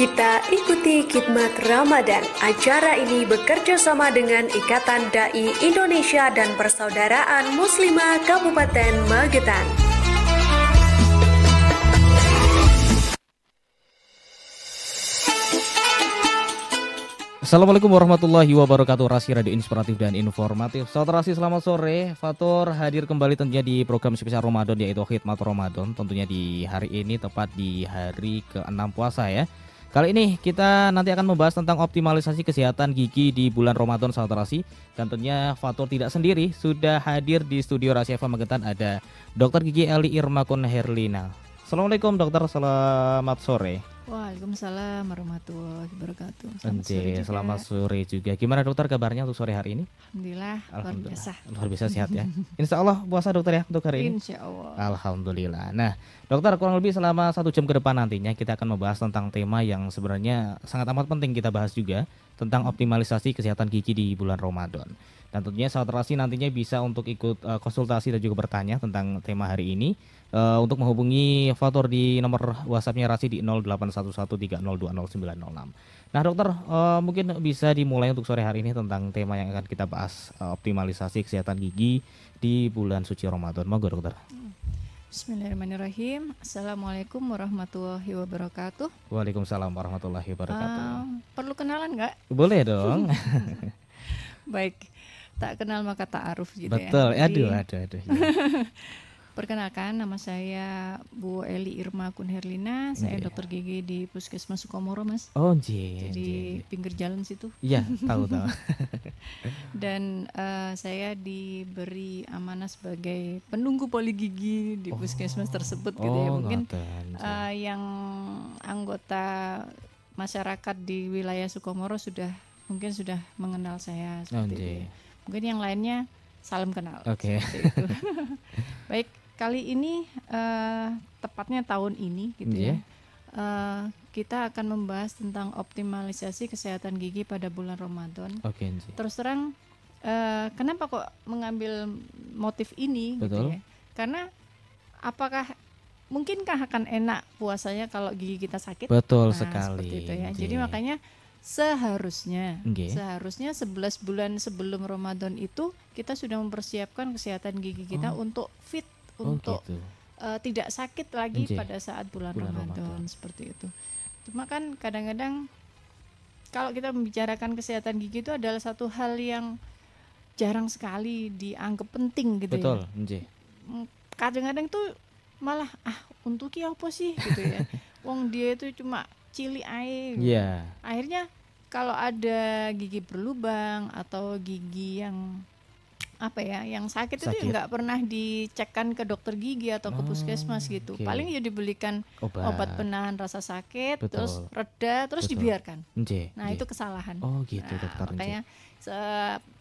Kita ikuti khidmat Ramadan. Acara ini bekerja sama dengan Ikatan Dai Indonesia dan Persaudaraan Muslimah Kabupaten Magetan. Assalamualaikum warahmatullahi wabarakatuh. Rasi Radio Inspiratif dan Informatif. Saudara Rasi, selamat sore. Fatur hadir kembali tentunya di program spesial Ramadan, yaitu Khidmat Ramadan. Tentunya di hari ini, tepat di hari ke-6 puasa ya. Kali ini kita nanti akan membahas tentang optimalisasi kesehatan gigi di bulan Ramadan, saudara Rasi. Dan tentunya Fatur tidak sendiri, sudah hadir di studio Rasi FM Magetan ada Dr. Gigi Eli Irma Herlina. Assalamualaikum dokter, selamat sore. Waalaikumsalam warahmatullahi wabarakatuh. Selamat sore juga. Gimana dokter kabarnya untuk sore hari ini? Alhamdulillah. Luar biasa sehat ya. Insya Allah puasa dokter ya untuk hari ini. Insya Allah. Alhamdulillah. Nah dokter, kurang lebih selama 1 jam ke depan nantinya kita akan membahas tentang tema yang sebenarnya sangat amat penting kita bahas juga, tentang optimalisasi kesehatan gigi di bulan Ramadan. Dan tentunya saudara Rasi nantinya bisa untuk ikut konsultasi dan juga bertanya tentang tema hari ini. Untuk menghubungi Fatur di nomor WhatsApp-nya Rasi di 081130200906. Nah dokter, mungkin bisa dimulai untuk sore hari ini tentang tema yang akan kita bahas, optimalisasi kesehatan gigi di bulan suci Ramadan. Monggo dokter. Bismillahirrahmanirrahim. Assalamualaikum warahmatullahi wabarakatuh. Waalaikumsalam warahmatullahi wabarakatuh. Perlu kenalan nggak? Boleh dong. Baik, tak kenal maka ta'aruf gitu. Betul. Ya. Aduh. Perkenalkan, nama saya Bu Eli Irma Herlina. Saya dokter gigi di Puskesmas Sukomoro, Mas. Oh, di pinggir jalan situ. Iya, tahu. Dan saya diberi amanah sebagai penunggu poli gigi di Puskesmas tersebut gitu ya. Mungkin yang anggota masyarakat di wilayah Sukomoro mungkin sudah mengenal saya seperti itu ya. Mungkin yang lainnya salam kenal. Oke. Baik, kali ini tepatnya tahun ini gitu ya. Kita akan membahas tentang optimalisasi kesehatan gigi pada bulan Ramadan. Oke. Terus terang, kenapa kok mengambil motif ini? Betul. Gitu ya? Karena mungkinkah akan enak puasanya kalau gigi kita sakit? Betul sekali. Seperti itu ya. Jadi makanya seharusnya 11 bulan sebelum Ramadan itu kita sudah mempersiapkan kesehatan gigi kita untuk fit, untuk tidak sakit lagi pada saat bulan Ramadan seperti itu. Cuma kan kadang-kadang kalau kita membicarakan kesehatan gigi itu adalah satu hal yang jarang sekali dianggap penting gitu. Betul, ya. Kadang-kadang tuh malah untuk apa sih gitu ya. Wong dia itu cuma cili air. Yeah. Akhirnya kalau ada gigi berlubang atau gigi yang yang sakit itu nggak pernah dicekkan ke dokter gigi atau ke puskesmas gitu. Paling ya dibelikan obat penahan rasa sakit, terus reda, terus dibiarkan. Nah itu kesalahan. Oh gitu dokter. Makanya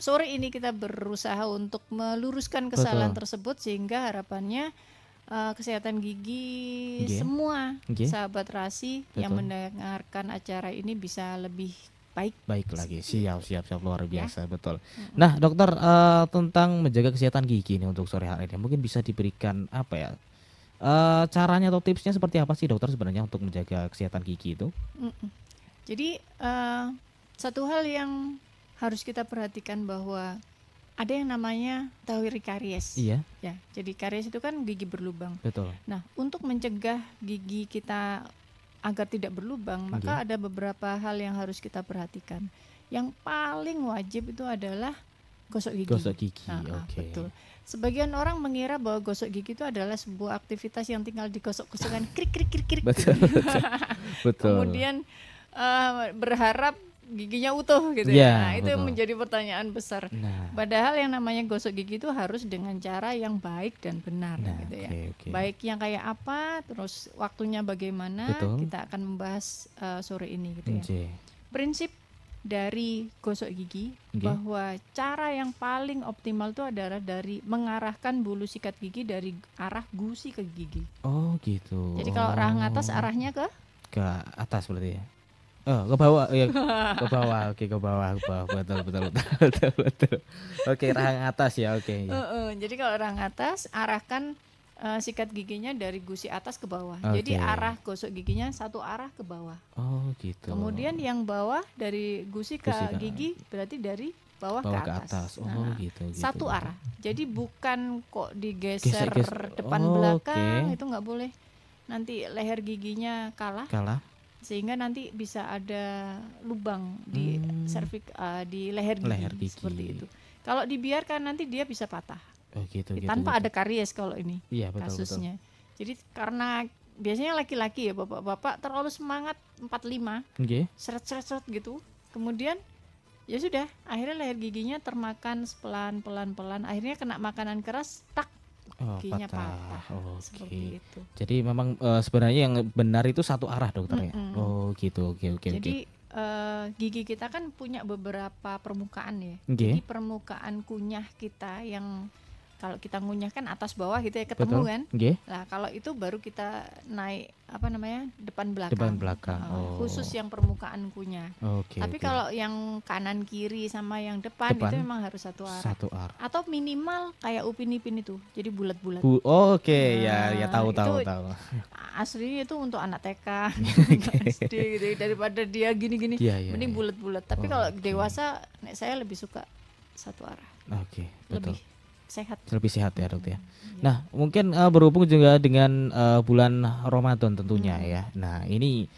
sore ini kita berusaha untuk meluruskan kesalahan tersebut sehingga harapannya kesehatan gigi semua sahabat Rasi yang mendengarkan acara ini bisa lebih baik lagi. Siap luar biasa ya? Betul. Nah dokter, tentang menjaga kesehatan gigi ini untuk sore hari ini mungkin bisa diberikan caranya atau tipsnya seperti apa sih dokter sebenarnya untuk menjaga kesehatan gigi itu? Jadi satu hal yang harus kita perhatikan bahwa ada yang namanya tawiri karies. Iya. Ya, jadi karies itu kan gigi berlubang. Betul. Nah, untuk mencegah gigi kita agar tidak berlubang, maka ada beberapa hal yang harus kita perhatikan. Yang paling wajib itu adalah gosok gigi. Gosok gigi. Betul. Sebagian orang mengira bahwa gosok gigi itu adalah sebuah aktivitas yang tinggal digosok-gosokkan krik. Betul. Kemudian berharap giginya utuh gitu ya. Nah, itu menjadi pertanyaan besar. Padahal yang namanya gosok gigi itu harus dengan cara yang baik dan benar gitu ya. Baik yang kayak apa, terus waktunya bagaimana, kita akan membahas sore ini gitu ya. Prinsip dari gosok gigi bahwa cara yang paling optimal itu adalah dari mengarahkan bulu sikat gigi dari arah gusi ke gigi. Oh gitu. Jadi kalau arah atas arahnya ke atas berarti ya. Ke bawah ya, ke bawah. Oke, ke bawah. Betul. Oke, rahang atas ya, oke. Jadi kalau rahang atas arahkan sikat giginya dari gusi atas ke bawah. Jadi arah gosok giginya satu arah ke bawah. Oh gitu. Kemudian yang bawah dari gusi ke gigi berarti dari bawah ke atas. Oh gitu. Satu arah. Jadi bukan kok digeser depan belakang, itu nggak boleh. Nanti leher giginya kalah. Sehingga nanti bisa ada lubang di di leher gigi. Seperti itu. Kalau dibiarkan nanti dia bisa patah. Tanpa ada karies kalau ini kasusnya. Jadi karena biasanya laki-laki ya bapak-bapak terlalu semangat 45, seret-seret gitu. Kemudian ya sudah, akhirnya leher giginya termakan pelan-pelan, akhirnya kena makanan keras, giginya patah. Seperti itu. Jadi memang sebenarnya yang benar itu satu arah dokter ya. Oh gitu. Jadi gigi kita kan punya beberapa permukaan ya. Jadi permukaan kunyah kita yang kalau kita ngunyah kan atas bawah gitu ya ketemu. Betul. Kan. Nah kalau itu baru kita naik depan belakang. Khusus yang permukaan kunyah. Tapi kalau yang kanan kiri sama yang depan itu memang harus satu arah. Atau minimal kayak Upin Ipin itu, jadi bulat-bulat. Ya tahu. Aslinya itu untuk anak TK, SD gitu, daripada dia gini-gini, mending bulat-bulat. Tapi kalau dewasa, saya lebih suka satu arah. Betul. Lebih sehat ya dok ya. Nah mungkin berhubung juga dengan bulan Ramadan tentunya ya. Nah ini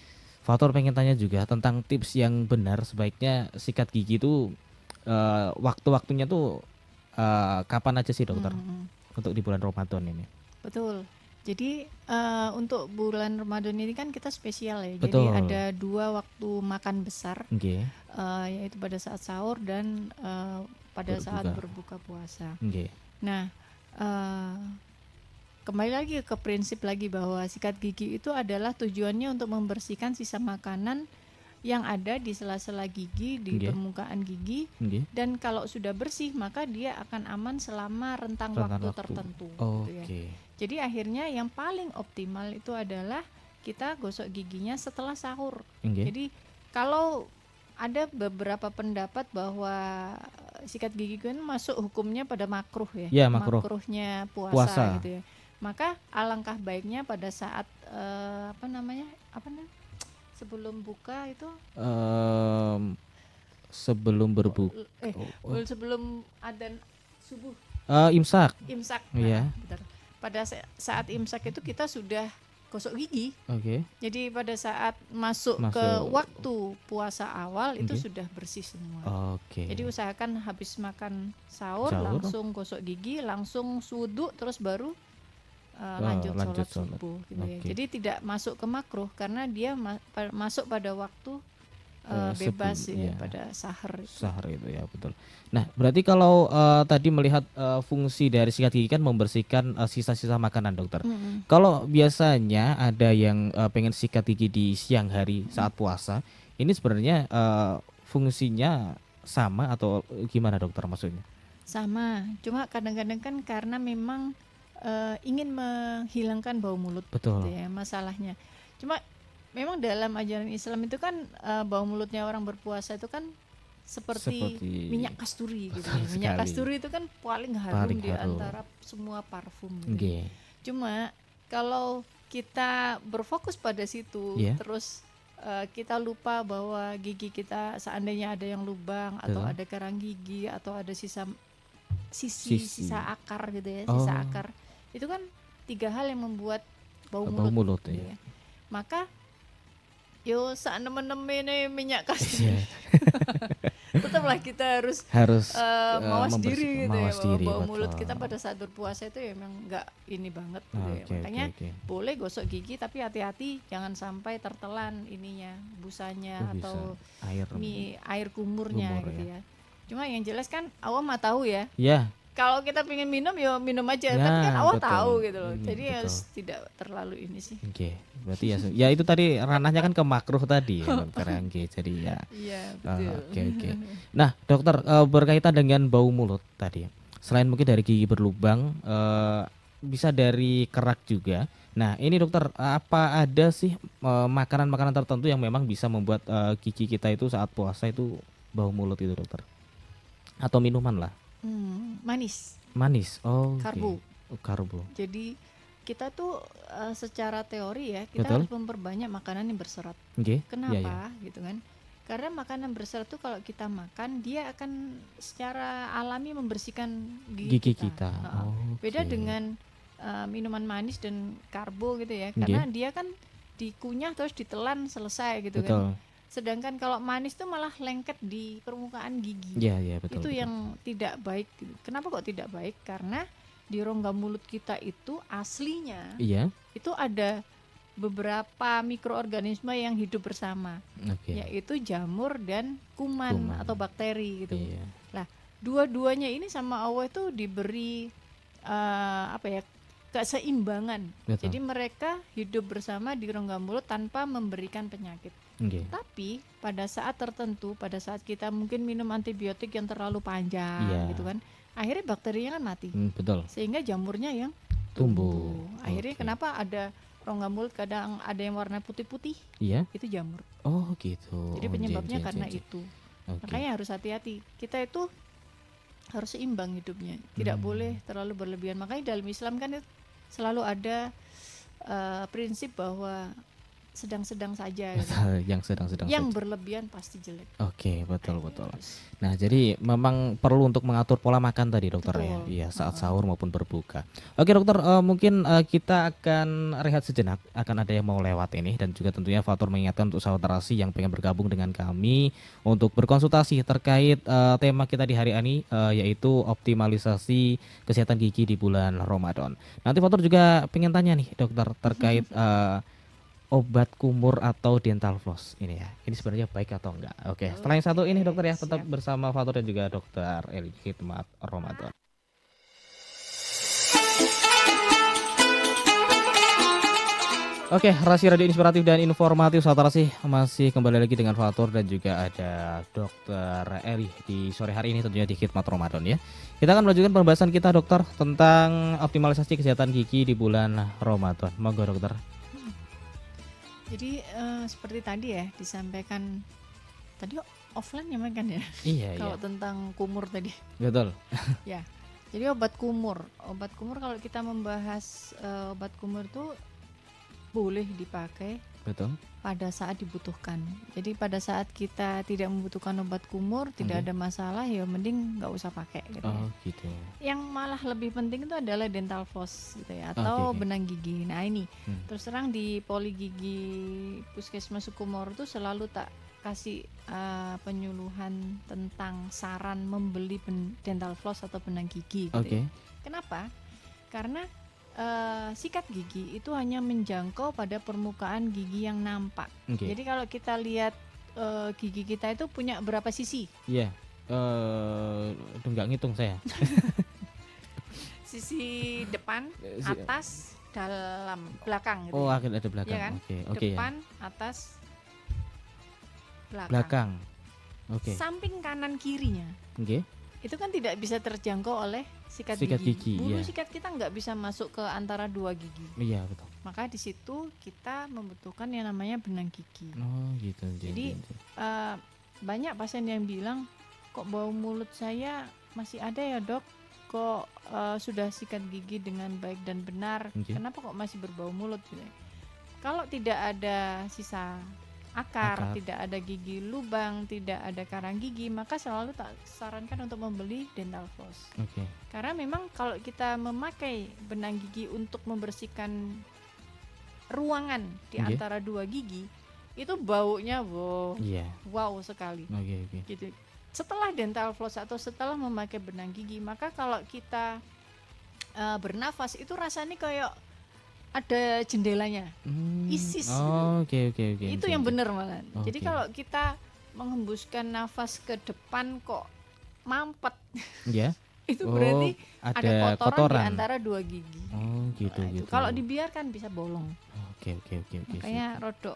Faktor pengen tanya juga tentang tips yang benar sebaiknya sikat gigi itu waktu-waktunya tuh kapan aja sih dokter untuk di bulan Ramadan ini? Betul. Jadi untuk bulan Ramadan ini kan kita spesial ya. Betul. Jadi ada 2 waktu makan besar, yaitu pada saat sahur dan pada saat berbuka puasa. Nah, kembali lagi ke prinsip lagi bahwa sikat gigi itu adalah tujuannya untuk membersihkan sisa makanan yang ada di sela-sela gigi, di permukaan gigi, dan kalau sudah bersih maka dia akan aman selama rentang waktu tertentu. Gitu ya. Jadi akhirnya yang paling optimal itu adalah kita gosok giginya setelah sahur. Jadi kalau ada beberapa pendapat bahwa sikat gigi kan masuk hukumnya pada makruh ya, makruhnya puasa gitu ya. Maka alangkah baiknya pada saat sebelum buka itu sebelum berbuka sebelum adzan subuh imsak. Betul. Pada saat imsak itu kita sudah gosok gigi. Jadi pada saat masuk ke waktu puasa awal itu sudah bersih semua. Jadi usahakan habis makan sahur langsung gosok gigi, langsung wudu, terus baru lanjut sholat subuh gitu ya. Jadi tidak masuk ke makruh karena dia masuk pada waktu bebas pada sahur itu ya, betul. Nah berarti kalau tadi melihat fungsi dari sikat gigi kan membersihkan sisa-sisa makanan dokter. Kalau biasanya ada yang pengen sikat gigi di siang hari saat puasa, ini sebenarnya fungsinya sama atau gimana dokter maksudnya? Sama, cuma kadang-kadang kan karena memang ingin menghilangkan bau mulut. Betul. Gitu ya, masalahnya. Cuma memang dalam ajaran Islam itu kan bau mulutnya orang berpuasa itu kan seperti minyak kasturi gitu ya. Minyak kasturi itu kan paling harum di antara semua parfum gitu. Cuma kalau kita berfokus pada situ terus kita lupa bahwa gigi kita seandainya ada yang lubang atau ada karang gigi atau ada sisa akar gitu ya, sisa akar. Itu kan 3 hal yang membuat bau mulut gitu ya. Maka yo saat nemen-nemen minyak kasturi tetaplah kita harus mawas diri gitu ya, bau mulut kita pada saat berpuasa itu ya memang nggak ini banget gitu ya. Makanya boleh gosok gigi tapi hati-hati jangan sampai tertelan ininya busanya atau air kumurnya gitu ya. Cuma yang jelas kan awam mah tahu ya. Kalau kita pengen minum ya minum aja, tapi kan awal tahu gitu loh. Jadi harus tidak terlalu ini sih. Berarti ya itu tadi ranahnya kan ke makruh tadi ya dokter. Jadi ya. Iya, betul. Nah, dokter berkaitan dengan bau mulut tadi. Selain mungkin dari gigi berlubang, bisa dari kerak juga. Nah, ini dokter, apa ada sih makanan-makanan tertentu yang memang bisa membuat gigi kita itu saat puasa itu bau mulut itu dokter? Atau minuman lah? Manis. Manis. Karbo. Karbo. Jadi kita tuh secara teori ya kita harus memperbanyak makanan yang berserat. Kenapa? Gitu kan? Karena makanan berserat tuh kalau kita makan dia akan secara alami membersihkan gigi kita. Beda dengan minuman manis dan karbo gitu ya, karena dia kan dikunyah terus ditelan selesai gitu kan. Sedangkan kalau manis tuh malah lengket di permukaan gigi. Itu yang tidak baik. Kenapa kok tidak baik? Karena di rongga mulut kita itu aslinya itu ada beberapa mikroorganisme yang hidup bersama, yaitu jamur dan kuman atau bakteri gitu. Nah, dua-duanya ini sama Allah itu diberi keseimbangan. Jadi mereka hidup bersama di rongga mulut tanpa memberikan penyakit. Tapi pada saat tertentu, pada saat kita mungkin minum antibiotik yang terlalu panjang gitu kan, akhirnya bakterinya kan mati. Sehingga jamurnya yang tumbuh. Akhirnya kenapa ada rongga mulut kadang ada yang warna putih-putih? Itu jamur. Jadi penyebabnya karena itu. Makanya harus hati-hati. Kita itu harus seimbang hidupnya. Tidak boleh terlalu berlebihan. Makanya dalam Islam kan selalu ada prinsip bahwa sedang-sedang saja gitu. Yang berlebihan pasti jelek. Betul. Nah, jadi memang perlu untuk mengatur pola makan tadi dokter saat sahur maupun berbuka. Dokter, mungkin kita akan rehat sejenak, akan ada yang mau lewat ini, dan juga tentunya Fatur mengingatkan untuk sahabat Terasi yang pengen bergabung dengan kami untuk berkonsultasi terkait tema kita di hari ini, yaitu optimalisasi kesehatan gigi di bulan Ramadan. Nanti Fatur juga pengen tanya nih dokter terkait obat kumur atau dental floss ini ya. Ini sebenarnya baik atau enggak? Setelah yang satu ini dokter ya, tetap bersama Fatur dan juga Dokter Eli Hikmat Ramadan. Rahasia Radio Inspiratif dan Informatif saudara sih masih kembali lagi dengan Fatur dan juga ada Dokter Eli di sore hari ini tentunya di Hikmat Ramadan ya. Kita akan melanjutkan pembahasan kita dokter tentang optimalisasi kesehatan gigi di bulan Ramadan. Monggo dokter. Jadi seperti tadi ya disampaikan tadi offline ya kan ya. Kalau tentang kumur tadi. Betul. Ya. Jadi obat kumur kalau kita membahas obat kumur itu boleh dipakai. Betul. Pada saat dibutuhkan. Jadi pada saat kita tidak membutuhkan obat kumur, tidak ada masalah, ya mending nggak usah pakai. Gitu gitu. Yang malah lebih penting itu adalah dental floss gitu ya, atau benang gigi. Nah ini, terus terang di Poli Gigi Puskesmas Sukumoro itu selalu tak kasih penyuluhan tentang saran membeli dental floss atau benang gigi. Gitu ya. Kenapa? Karena sikat gigi itu hanya menjangkau pada permukaan gigi yang nampak. Jadi kalau kita lihat gigi kita itu punya berapa sisi? Nggak ngitung saya. Sisi depan, atas, dalam, belakang. Gitu ada belakang. Ya kan? Depan, atas, belakang. Samping kanan kirinya. Itu kan tidak bisa terjangkau oleh sikat gigi. Bulu sikat kita nggak bisa masuk ke antara dua gigi. Betul. Maka di situ kita membutuhkan yang namanya benang gigi. Jadi banyak pasien yang bilang, kok bau mulut saya masih ada ya dok? Kok sudah sikat gigi dengan baik dan benar, kenapa kok masih berbau mulut? Gitu. Kalau tidak ada sisa akar, tidak ada gigi lubang, tidak ada karang gigi, maka selalu tak sarankan untuk membeli dental floss. Karena memang kalau kita memakai benang gigi untuk membersihkan ruangan di antara dua gigi, itu baunya wow sekali. Gitu. Setelah dental floss atau setelah memakai benang gigi, maka kalau kita bernafas itu rasanya kayak ada jendelanya, isis. Itu yang benar malah. Jadi kalau kita menghembuskan nafas ke depan kok mampet, itu berarti ada kotoran di antara dua gigi. Gitu. Kalau dibiarkan bisa bolong. Makanya rodok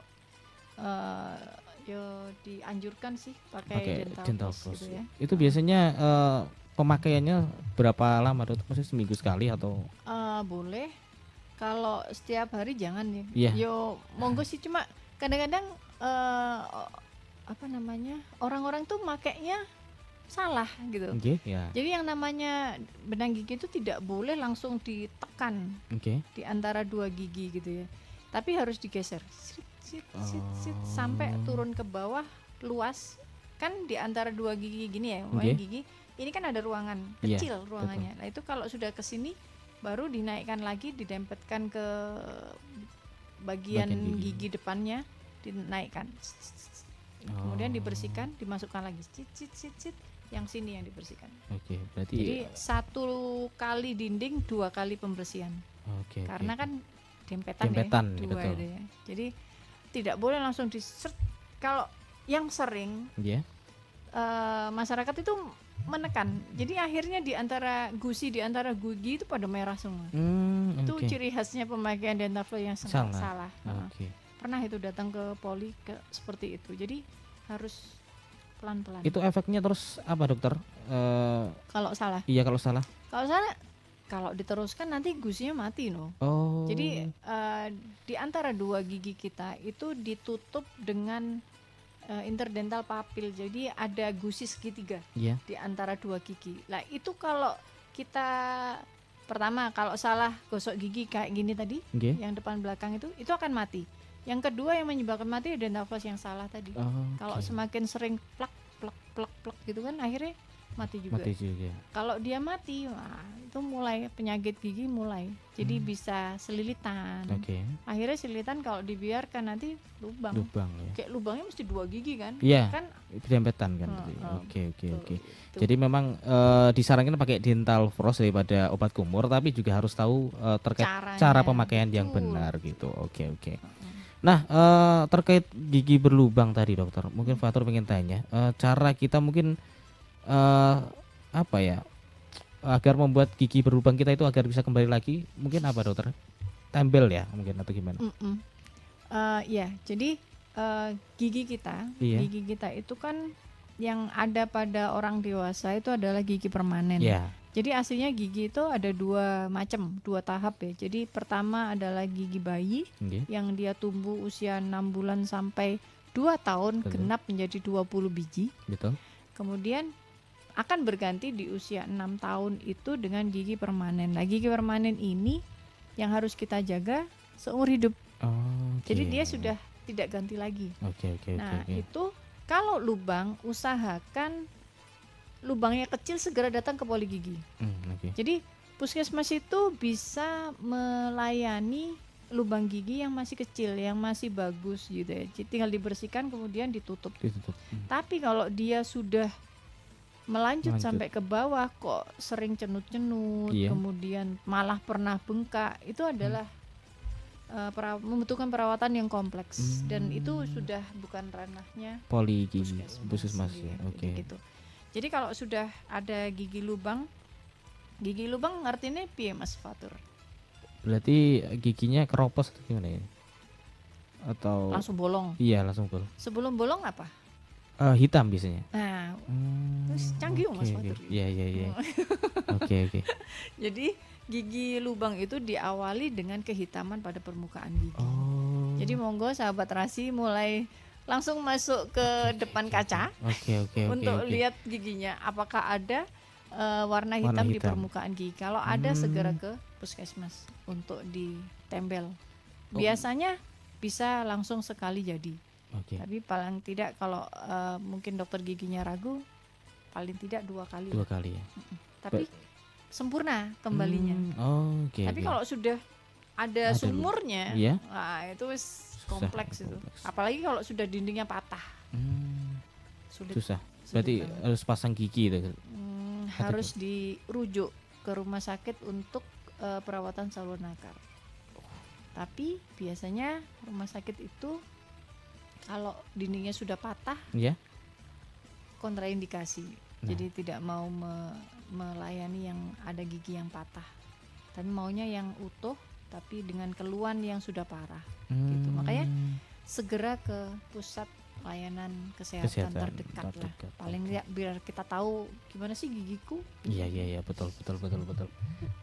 dianjurkan sih pakai dental floss gitu ya. Itu biasanya pemakaiannya berapa lama tuh? Maksudnya seminggu sekali atau? Boleh. Kalau setiap hari jangan ya. Yo monggo sih, cuma kadang-kadang orang-orang tuh makainya salah gitu. Ya. Jadi yang namanya benang gigi itu tidak boleh langsung ditekan di antara dua gigi gitu ya. Tapi harus digeser sampai turun ke bawah luas. Kan di antara dua gigi gini ya, gigi ini kan ada ruangan kecil ruangannya. Betul. Nah itu kalau sudah ke sini baru dinaikkan lagi, didempetkan ke bagian gigi depannya, dinaikkan. Kemudian dibersihkan, dimasukkan lagi, yang sini yang dibersihkan. Berarti jadi 1 kali dinding 2 kali pembersihan. Karena kan dempetan ya, 2 itu ya. Jadi tidak boleh langsung disert. Kalau yang sering masyarakat itu menekan, jadi akhirnya di antara gusi, di antara gigi itu pada merah semua. Itu ciri khasnya pemakaian dental floss yang salah. Pernah itu datang ke poli seperti itu. Jadi harus pelan-pelan. Itu efeknya terus apa dokter? Kalau salah? Iya kalau salah. Kalau diteruskan nanti gusinya mati Jadi di antara 2 gigi kita itu ditutup dengan interdental papil. Jadi ada gusi segitiga di antara 2 gigi. Nah itu kalau kita pertama kalau salah gosok gigi kayak gini tadi, yang depan belakang itu akan mati. Yang kedua yang menyebabkan mati dental floss yang salah tadi. Kalau semakin sering plak gitu kan akhirnya mati juga. Kalau dia mati, itu mulai penyakit gigi mulai. Jadi bisa selilitan. Akhirnya selilitan kalau dibiarkan nanti lubang ya. Kayak lubangnya mesti 2 gigi kan? Iya. Kan dempetan kan. Oke. Jadi memang disarankan pakai dental floss daripada obat kumur, tapi juga harus tahu terkait cara pemakaian yang benar gitu. Oke. Nah, terkait gigi berlubang tadi dokter, mungkin Fatur pengen tanya, cara kita mungkin agar membuat gigi berlubang kita itu agar bisa kembali lagi, mungkin apa dokter? Tempel ya mungkin atau gimana? Jadi gigi kita itu kan yang ada pada orang dewasa itu adalah gigi permanen. Jadi aslinya gigi itu ada 2 macam, 2 tahap ya. Jadi pertama adalah gigi bayi yang dia tumbuh usia 6 bulan sampai 2 tahun. Genap menjadi 20 biji. Kemudian akan berganti di usia 6 tahun itu dengan gigi permanen. Nah gigi permanen ini yang harus kita jaga seumur hidup. Jadi dia sudah tidak ganti lagi. Itu kalau lubang, usahakan lubangnya kecil segera datang ke poli gigi. Jadi puskesmas itu bisa melayani lubang gigi yang masih kecil, yang masih bagus gitu ya. Jadi tinggal dibersihkan kemudian ditutup. Tapi kalau dia sudah melanjut sampai ke bawah kok sering cenut-cenut, kemudian malah pernah bengkak, itu adalah membutuhkan perawatan yang kompleks dan itu sudah bukan ranahnya poli gigi puskesmas ya. Gitu. Jadi kalau sudah ada gigi lubang artinya piye Mas Fatur? Berarti giginya keropos atau gimana ya? Atau langsung bolong? Iya langsung bolong. Sebelum bolong apa? Hitam biasanya. Nah, terus canggih Mas Fatur. Iya. Oke. Jadi gigi lubang itu diawali dengan kehitaman pada permukaan gigi. Jadi monggo sahabat Rasi mulai langsung masuk ke depan kaca untuk lihat giginya apakah ada warna hitam di permukaan gigi. Kalau ada segera ke puskesmas untuk ditempel. Biasanya bisa langsung sekali jadi. Tapi paling tidak kalau mungkin dokter giginya ragu, paling tidak 2 kali. 2 kali ya. Tapi sempurna kembalinya. Tapi kalau sudah ada sumurnya, nah itu kompleks itu. Apalagi kalau sudah dindingnya patah. Susah. Berarti harus pasang gigi itu. Harus dirujuk ke rumah sakit untuk perawatan saluran akar. Tapi biasanya rumah sakit itu kalau dindingnya sudah patah, kontraindikasi. Jadi tidak mau melayani yang ada gigi yang patah. Tapi maunya yang utuh tapi dengan keluhan yang sudah parah. Gitu. Makanya segera ke pusat layanan kesehatan terdekat lah. Paling enggak biar kita tahu gimana sih gigiku. Iya betul.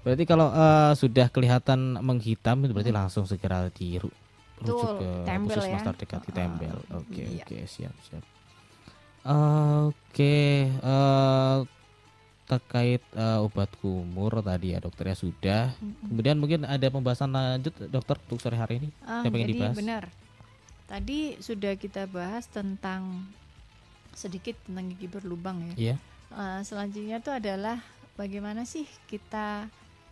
Berarti kalau sudah kelihatan menghitam itu berarti langsung segera dirujuk ke puskesmas terdekat, ditempel. Oke, siap. Oke, terkait obat kumur tadi ya dokter ya sudah. Kemudian mungkin ada pembahasan lanjut dokter untuk sore hari ini yang pengen jadi dibahas. Benar. Tadi sudah kita bahas tentang sedikit tentang gigi berlubang ya. Iya. Selanjutnya itu adalah bagaimana sih kita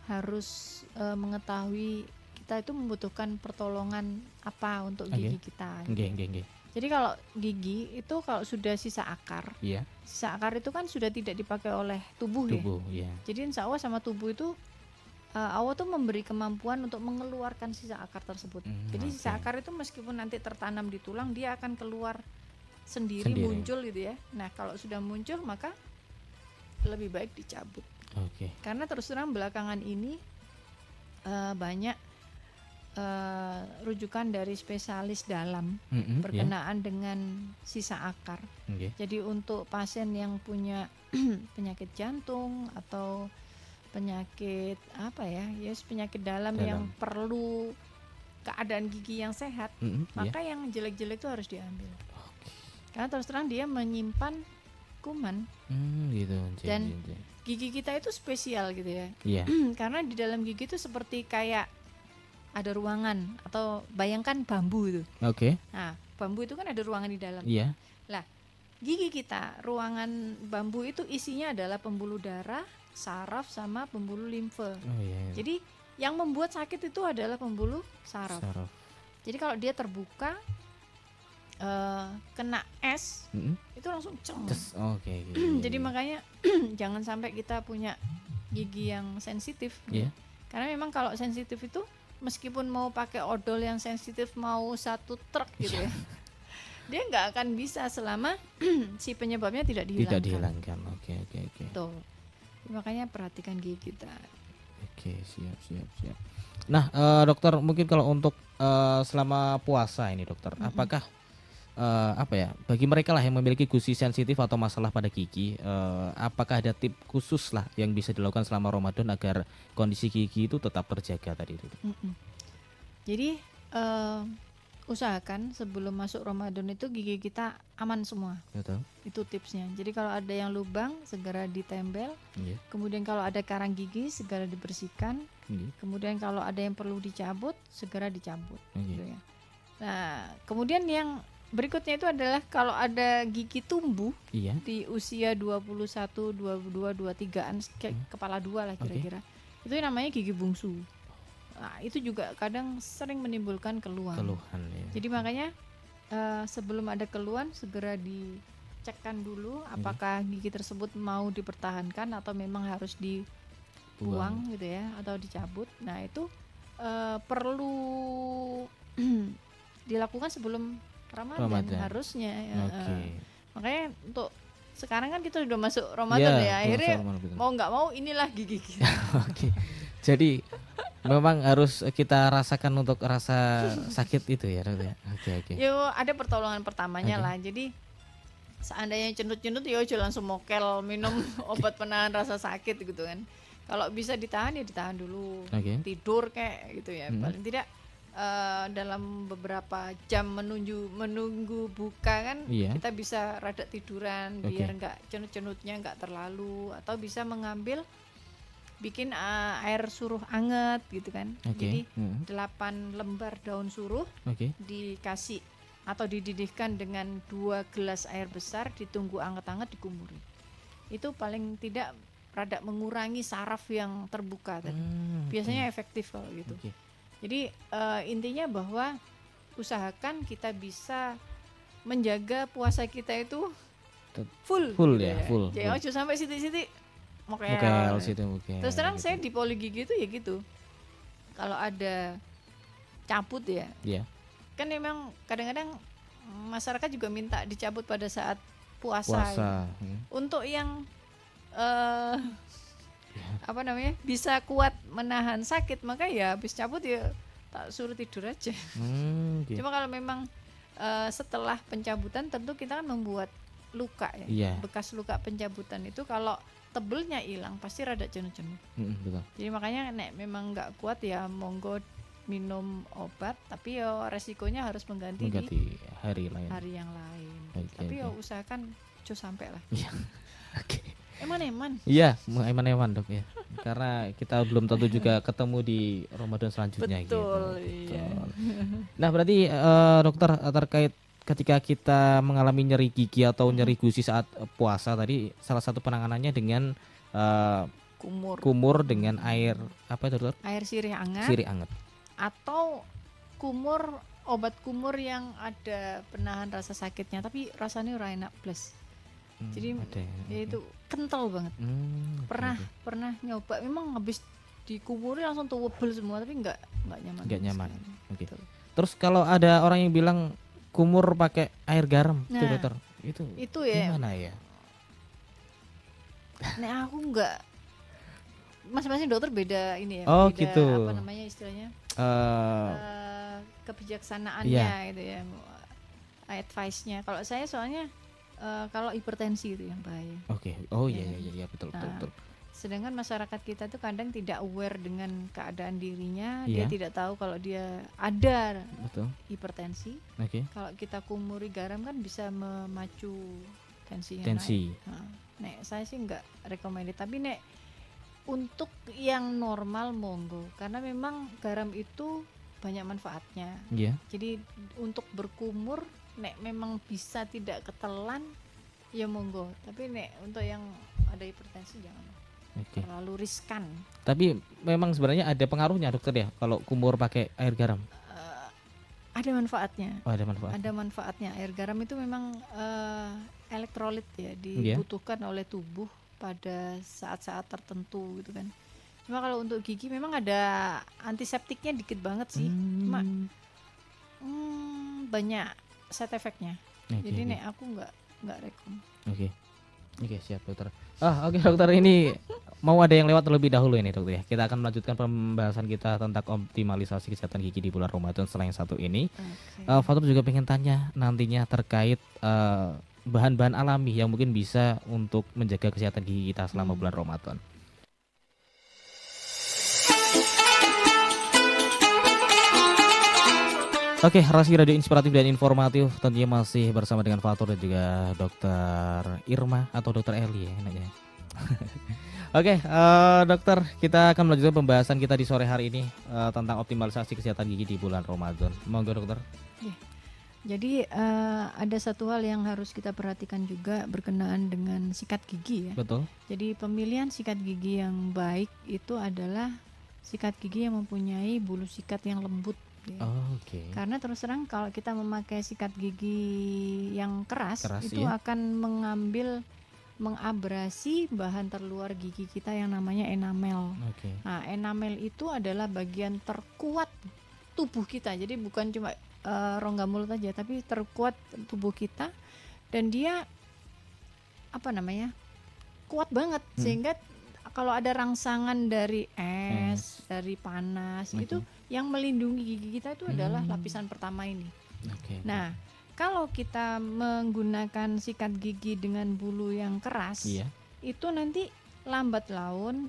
harus mengetahui kita itu membutuhkan pertolongan apa untuk gigi kita. Gitu. Jadi kalau gigi itu kalau sudah sisa akar, sisa akar itu kan sudah tidak dipakai oleh tubuh ya. Jadi insya Allah sama tubuh itu Allah tuh memberi kemampuan untuk mengeluarkan sisa akar tersebut. Jadi sisa akar itu meskipun nanti tertanam di tulang, dia akan keluar sendiri. Muncul gitu ya. Nah kalau sudah muncul maka lebih baik dicabut. Karena terus terang belakangan ini banyak rujukan dari spesialis dalam berkenaan dengan sisa akar. Jadi untuk pasien yang punya penyakit jantung atau penyakit penyakit dalam yang perlu keadaan gigi yang sehat, maka yang jelek-jelek itu harus diambil. Karena terus terang dia menyimpan kuman. Dan gigi kita itu spesial gitu ya. Karena di dalam gigi itu seperti kayak ada ruangan, atau bayangkan bambu itu. Nah, bambu itu kan ada ruangan di dalam. Lah, gigi kita, ruangan bambu itu isinya adalah pembuluh darah, saraf sama pembuluh limfe. Jadi yang membuat sakit itu adalah pembuluh saraf. Jadi kalau dia terbuka kena es, itu langsung ceng. Jadi makanya jangan sampai kita punya gigi yang sensitif. Karena memang kalau sensitif itu meskipun mau pakai odol yang sensitif mau 1 truk gitu ya, dia nggak akan bisa selama si penyebabnya tidak dihilangkan. Oke. Tuh, makanya perhatikan gigi kita. Siap. Nah, dokter mungkin kalau untuk selama puasa ini dokter, apakah bagi mereka lah yang memiliki gusi sensitif atau masalah pada gigi, apakah ada tip khusus lah yang bisa dilakukan selama Ramadan agar kondisi gigi itu tetap terjaga tadi itu? Jadi usahakan sebelum masuk Ramadan itu gigi kita aman semua. Betul. Itu tipsnya. Jadi kalau ada yang lubang segera ditempel. Kemudian kalau ada karang gigi segera dibersihkan. Kemudian kalau ada yang perlu dicabut segera dicabut. Gitu ya. Nah, kemudian yang berikutnya itu adalah kalau ada gigi tumbuh di usia 21, 22, 23-an, kepala 2 lah kira-kira. Itu namanya gigi bungsu. Nah, itu juga kadang sering menimbulkan keluhan. Jadi makanya sebelum ada keluhan segera dicekkan dulu apakah gigi tersebut mau dipertahankan atau memang harus dibuang gitu ya, atau dicabut. Nah, itu perlu dilakukan sebelum Ramadan harusnya. Makanya untuk sekarang kan kita sudah masuk Ramadan ya, akhirnya mau nggak mau inilah gigi kita. Jadi memang harus kita rasakan untuk rasa sakit itu ya. Yo, ada pertolongan pertamanya lah. Jadi seandainya cendut-cendut ya langsung mokel minum obat penahan rasa sakit gitu kan. Kalau bisa ditahan ya ditahan dulu. Tidur kayak gitu ya. Paling tidak dalam beberapa jam menunggu buka kan kita bisa rada tiduran biar nggak cenut-cenutnya nggak terlalu, atau bisa mengambil bikin air suruh anget gitu kan. Jadi 8 lembar daun suruh dikasih atau dididihkan dengan 2 gelas air besar, ditunggu anget-anget, dikumuri. Itu paling tidak rada mengurangi saraf yang terbuka tadi. Biasanya efektif kalau gitu. Jadi intinya bahwa usahakan kita bisa menjaga puasa kita itu full gitu ya. Jangan cuma sampai sitik-sitik mokel. Terus terang saya di poli gigi itu ya gitu. Kalau ada cabut ya. Kan memang kadang-kadang masyarakat juga minta dicabut pada saat puasa. Untuk yang bisa kuat menahan sakit, maka ya habis cabut ya tak suruh tidur aja. Cuma kalau memang setelah pencabutan tentu kita kan membuat luka ya. Bekas luka pencabutan itu kalau tebelnya hilang pasti rada cenut-cenut. Jadi makanya nek memang nggak kuat ya monggo minum obat, tapi ya resikonya harus mengganti di hari yang lain. Tapi ya usahakan jo sampai lah. Oke. Eman-eman. Iya, eman-eman Dok ya. Karena kita belum tentu juga ketemu di Ramadan selanjutnya. Betul. Gitu. Iya. Nah berarti dokter, terkait ketika kita mengalami nyeri gigi atau nyeri gusi saat puasa tadi, salah satu penanganannya dengan kumur dengan air apa itu dokter? Air sirih anget. Atau obat kumur yang ada penahan rasa sakitnya, tapi rasanya ora enak blas. Jadi itu kental banget. Pernah nyoba, memang habis dikumuri langsung tebel semua, tapi nggak nyaman. Oke. Terus kalau ada orang yang bilang kumur pakai air garam, dokter, itu ya gimana ya? Nah aku nggak, masing-masing dokter beda ini ya. Beda, gitu. Apa namanya istilahnya? Kebijaksanaannya gitu ya, advice-nya. Kalau saya soalnya kalau hipertensi itu yang bahaya. Oke. Iya betul. Sedangkan masyarakat kita tuh kadang tidak aware dengan keadaan dirinya, dia tidak tahu kalau dia ada hipertensi. Kalau kita kumuri garam kan bisa memacu tensinya naik. Nek saya sih nggak recommended, tapi nek untuk yang normal monggo, karena memang garam itu banyak manfaatnya. Jadi untuk berkumur nek memang bisa tidak ketelan ya monggo, tapi nek untuk yang ada hipertensi jangan. Terlalu riskan. Tapi memang sebenarnya ada pengaruhnya dokter ya kalau kumur pakai air garam? Ada manfaatnya. Ada manfaatnya. Air garam itu memang elektrolit ya, dibutuhkan oleh tubuh pada saat-saat tertentu gitu kan. Cuma kalau untuk gigi memang ada antiseptiknya dikit banget sih. Cuma banyak side effect-nya. Jadi nek aku nggak rekom. Oke, siap dokter. Oke dokter, ini mau ada yang lewat terlebih dahulu ini dokter ya. Kita akan melanjutkan pembahasan kita tentang optimalisasi kesehatan gigi di bulan Ramadan setelah yang satu ini. Fatur juga pengen tanya nantinya terkait bahan-bahan alami yang mungkin bisa untuk menjaga kesehatan gigi kita selama bulan Ramadan. Oke, Rasi Radio Inspiratif dan Informatif tentunya masih bersama dengan Fatur dan juga Dokter Irma atau Dokter Eli ya enaknya. Oke, dokter, kita akan melanjutkan pembahasan kita di sore hari ini tentang optimalisasi kesehatan gigi di bulan Ramadan. Monggo dokter. Jadi ada satu hal yang harus kita perhatikan juga berkenaan dengan sikat gigi ya. Betul. Jadi pemilihan sikat gigi yang baik itu adalah sikat gigi yang mempunyai bulu sikat yang lembut. Karena terus terang kalau kita memakai sikat gigi yang keras itu akan mengabrasi bahan terluar gigi kita yang namanya enamel. Nah, enamel itu adalah bagian terkuat tubuh kita. Jadi bukan cuma rongga mulut aja, tapi terkuat tubuh kita, dan dia kuat banget sehingga kalau ada rangsangan dari es, dari panas, itu yang melindungi gigi kita itu adalah lapisan pertama ini. Nah, kalau kita menggunakan sikat gigi dengan bulu yang keras, itu nanti lambat laun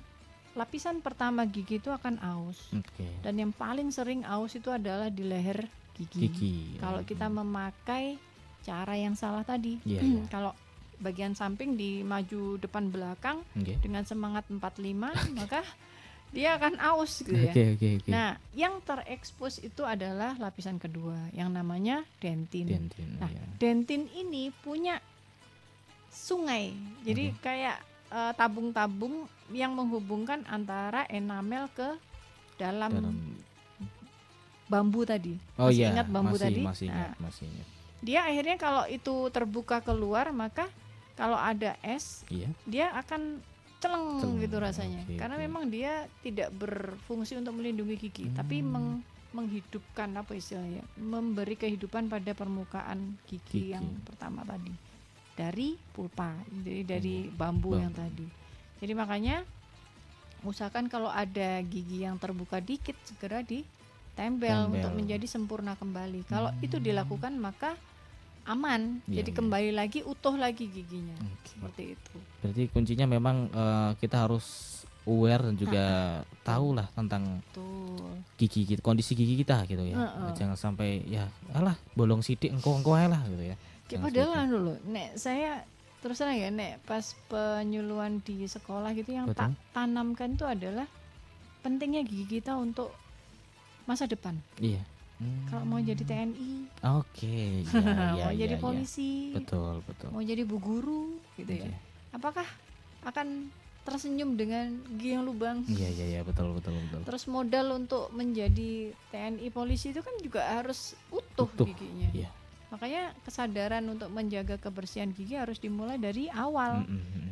lapisan pertama gigi itu akan aus. Dan yang paling sering aus itu adalah di leher gigi. Kalau kita memakai cara yang salah tadi, kalau bagian samping di maju depan belakang dengan semangat 45 maka dia akan aus gitu ya. Nah, yang terekspos itu adalah lapisan kedua yang namanya dentin. Nah, dentin ini punya sungai. Jadi kayak tabung-tabung yang menghubungkan antara enamel ke dalam bambu tadi. Masih ingat bambu tadi? Masih ingat. Dia akhirnya kalau itu terbuka keluar, maka kalau ada es, dia akan celeng gitu rasanya. Karena memang dia tidak berfungsi untuk melindungi gigi, tapi menghidupkan memberi kehidupan pada permukaan gigi yang pertama tadi dari pulpa, jadi dari bambu yang tadi. Jadi makanya usahakan kalau ada gigi yang terbuka dikit segera ditempel untuk menjadi sempurna kembali. Kalau itu dilakukan maka aman, jadi kembali lagi utuh lagi giginya. Seperti itu. Berarti kuncinya memang kita harus aware dan juga tahu lah tentang gigi kita, kondisi gigi kita gitu ya. Jangan sampai ya alah bolong sidik engko ae lah gitu ya. Padahal dulu nek saya terus terang ya, nek pas penyuluhan di sekolah gitu yang tak tanamkan itu adalah pentingnya gigi kita untuk masa depan. Iya. Kalau mau jadi TNI, mau jadi polisi, betul. mau jadi bu guru gitu ya. Apakah akan tersenyum dengan gigi yang lubang? Iya, betul. Terus modal untuk menjadi TNI polisi itu kan juga harus utuh giginya. Iya. Makanya kesadaran untuk menjaga kebersihan gigi harus dimulai dari awal,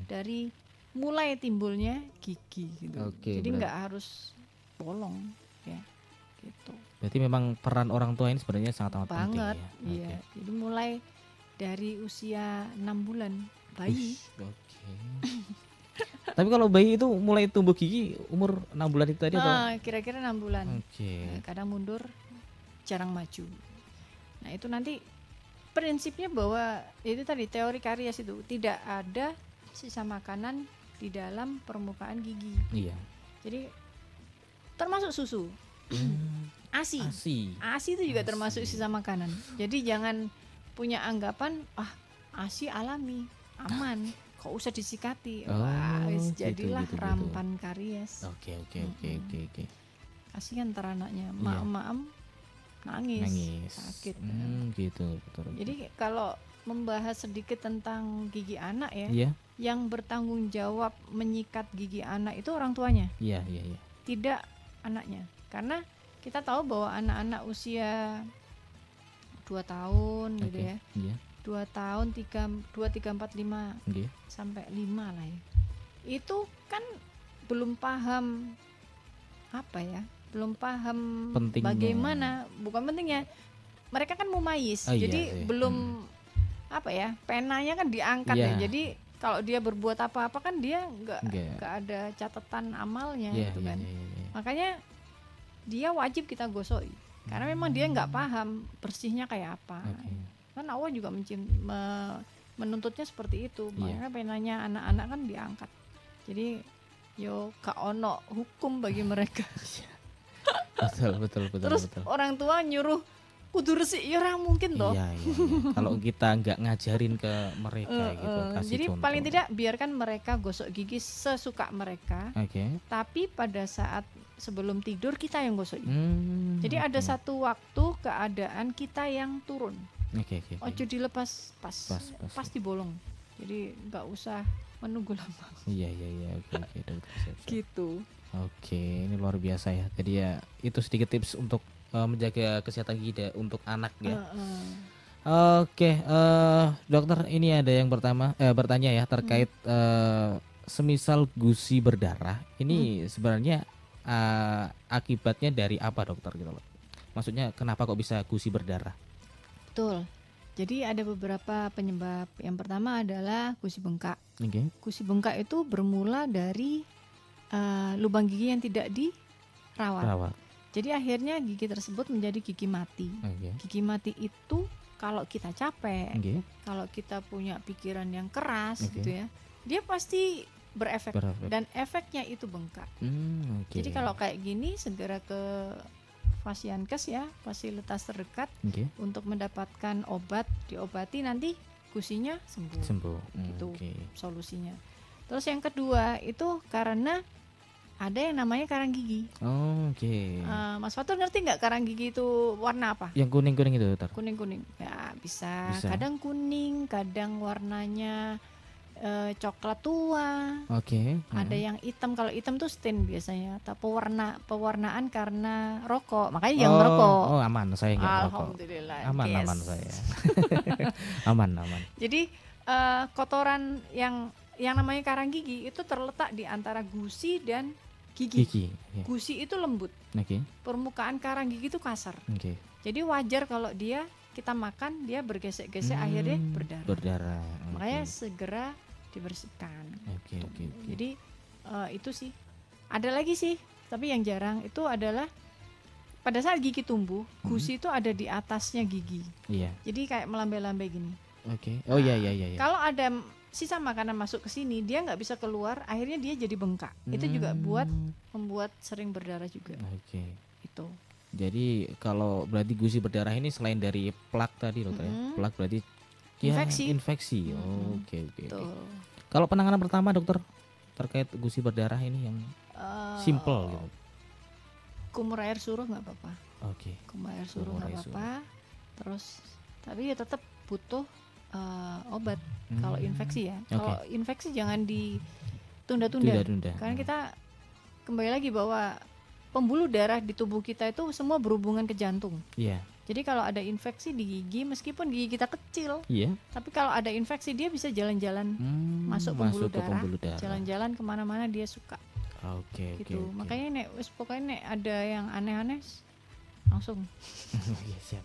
dari mulai timbulnya gigi gitu. Jadi nggak harus bolong ya. Gitu. Berarti memang peran orang tua ini sebenarnya sangat amat penting ya. Iya. Jadi mulai dari usia 6 bulan bayi. Tapi kalau bayi itu mulai tumbuh gigi umur 6 bulan itu tadi atau? Kira-kira 6 bulan. Kadang mundur, jarang maju. Nah, itu nanti prinsipnya bahwa itu tadi teori karies itu tidak ada sisa makanan di dalam permukaan gigi. Iya. Jadi termasuk susu. ASI itu juga termasuk sisa makanan. Jadi jangan punya anggapan ASI alami, aman, kok usah disikati. Jadilah rampan karies. Oke. Kasihan ntar anaknya, maem nangis. Sakit. Gitu, betul. Jadi kalau membahas sedikit tentang gigi anak ya, yang bertanggung jawab menyikat gigi anak itu orang tuanya. Iya. Tidak anaknya. Karena kita tahu bahwa anak-anak usia 2 tahun gitu ya. 2 tahun 2, 3, 4, 5 sampai 5 lah ya. Itu kan belum paham belum paham pentingnya. Bagaimana, bukan pentingnya. Mereka kan mumayyiz. Jadi belum penanya kan diangkat ya. Jadi kalau dia berbuat apa-apa kan dia enggak ada catatan amalnya gitu kan. Makanya dia wajib kita gosoi karena memang dia nggak paham bersihnya kayak apa. Kan Allah juga menuntutnya seperti itu. Makanya penanya anak-anak kan diangkat. Jadi gak ono hukum bagi mereka. betul. Terus orang tua nyuruh kudu resik ya ora mungkin toh. Iya. Kalau kita nggak ngajarin ke mereka gitu, kasih jadi contoh. paling tidak biarkan mereka gosok gigi sesuka mereka. Tapi pada saat sebelum tidur kita yang gosok gigi. Jadi ada satu waktu keadaan kita yang turun. Ojo dilepas pas dibolong. Jadi nggak usah menunggu lama. Iya. Oke. Gitu. Oke, ini luar biasa ya. Jadi ya itu sedikit tips untuk menjaga kesehatan gigi untuk anak ya. Oke, dokter, ini ada yang bertanya ya terkait semisal gusi berdarah. Ini sebenarnya akibatnya dari apa, dokter gitu loh? Maksudnya kenapa kok bisa gusi berdarah? Betul. Jadi ada beberapa penyebab. Yang pertama adalah gusi bengkak. Gusi bengkak itu bermula dari lubang gigi yang tidak dirawat. Jadi akhirnya gigi tersebut menjadi gigi mati. Gigi mati itu kalau kita capek, kalau kita punya pikiran yang keras gitu ya, dia pasti berefek. Dan efeknya itu bengkak. Jadi kalau kayak gini segera ke Fasiankes ya, fasilitas terdekat untuk mendapatkan obat, diobati nanti gusinya sembuh. Itu solusinya. Terus yang kedua itu karena ada yang namanya karang gigi. Mas Fatur ngerti nggak karang gigi itu warna apa? Yang kuning-kuning itu, dokter. Kuning-kuning. Ya, bisa. Kadang kuning, kadang warnanya coklat tua. Ada yang hitam. Kalau hitam tuh stain biasanya. Tapi pewarnaan karena rokok. Makanya jangan merokok. Aman, saya nggak merokok. Alhamdulillah. Aman saya. aman. Jadi kotoran yang namanya karang gigi itu terletak di antara gusi dan gigi. Gusi itu lembut. Permukaan karang gigi itu kasar. Jadi wajar kalau kita makan dia bergesek-gesek akhirnya berdarah. Makanya segera dibersihkan. Jadi itu sih. Ada lagi sih, tapi yang jarang itu adalah pada saat gigi tumbuh, gusi itu ada di atasnya gigi. Jadi kayak melambai-lambai gini. Iya. Kalau ada sisa makanan masuk ke sini, dia nggak bisa keluar, akhirnya dia jadi bengkak. Itu juga membuat sering berdarah juga. Oke. Itu. Jadi kalau berarti gusi berdarah ini selain dari plak tadi dokter ya, plak berarti infeksi. Oke. Kalau penanganan pertama dokter terkait gusi berdarah ini yang simple gitu. Kumur air suruh nggak apa-apa. Oke. Kumur air suruh nggak apa-apa. Terus tapi ya tetap butuh obat kalau infeksi ya. Kalau infeksi jangan ditunda-tunda. Karena kita kembali lagi bahwa pembuluh darah di tubuh kita itu semua berhubungan ke jantung. Iya. Jadi kalau ada infeksi di gigi, meskipun gigi kita kecil, tapi kalau ada infeksi dia bisa jalan-jalan masuk pembuluh darah. Jalan-jalan kemana-mana dia suka. Oke. Makanya pokoknya nek ada yang aneh-aneh langsung. Siap.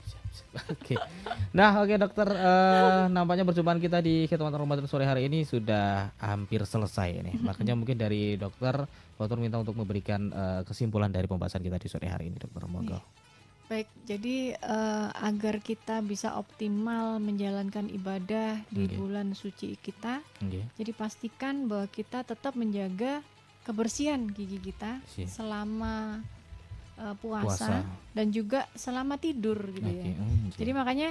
Oke. Nah, dokter, nampaknya perjumpaan kita di Khidmat Ramadan sore hari ini sudah hampir selesai nih. Makanya mungkin dari dokter minta untuk memberikan kesimpulan dari pembahasan kita di sore hari ini, dokter. Monggo. Baik, jadi agar kita bisa optimal menjalankan ibadah di bulan suci kita, jadi pastikan bahwa kita tetap menjaga kebersihan gigi kita selama puasa dan juga selama tidur gitu ya. Jadi makanya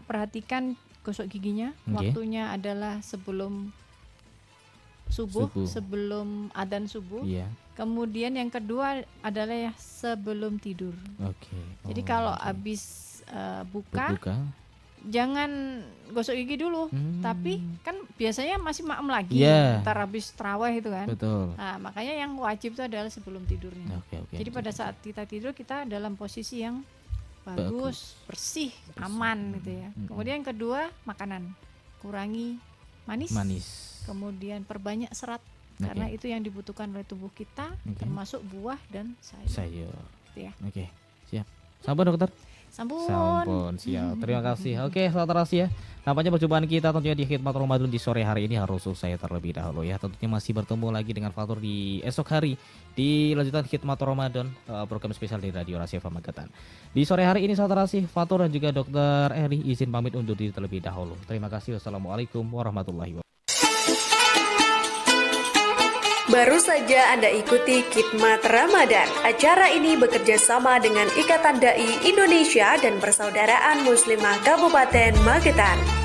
perhatikan gosok giginya, waktunya adalah sebelum subuh. Sebelum adzan subuh. Kemudian yang kedua adalah ya sebelum tidur. Jadi kalau habis buka jangan gosok gigi dulu, tapi kan biasanya masih maem lagi, ntar habis tarawih itu kan. Betul. Nah, makanya yang wajib itu adalah sebelum tidurnya. Jadi pada saat kita tidur kita dalam posisi yang bagus, bersih, aman gitu ya. Kemudian yang kedua makanan, kurangi manis. Kemudian perbanyak serat karena itu yang dibutuhkan oleh tubuh kita, termasuk buah dan sayur. Gitu ya. Siap. Sabar dokter. Sampun, siap. Terima kasih. Saudara ya. Nampaknya perjumpaan kita tentunya di Khidmat Ramadan di sore hari ini harus selesai terlebih dahulu ya. Tentunya masih bertemu lagi dengan Fatur di esok hari di lanjutan Khidmat Ramadan, program spesial di Radio Rahasia Pamekasan. Di sore hari ini saudara Fatur dan juga Dokter Eri izin pamit undur diri terlebih dahulu. Terima kasih. Wassalamualaikum warahmatullahi wabarakatuh. Baru saja Anda ikuti Khidmat Ramadan. Acara ini bekerja sama dengan Ikatan Dai Indonesia dan Persaudaraan Muslimah Kabupaten Magetan.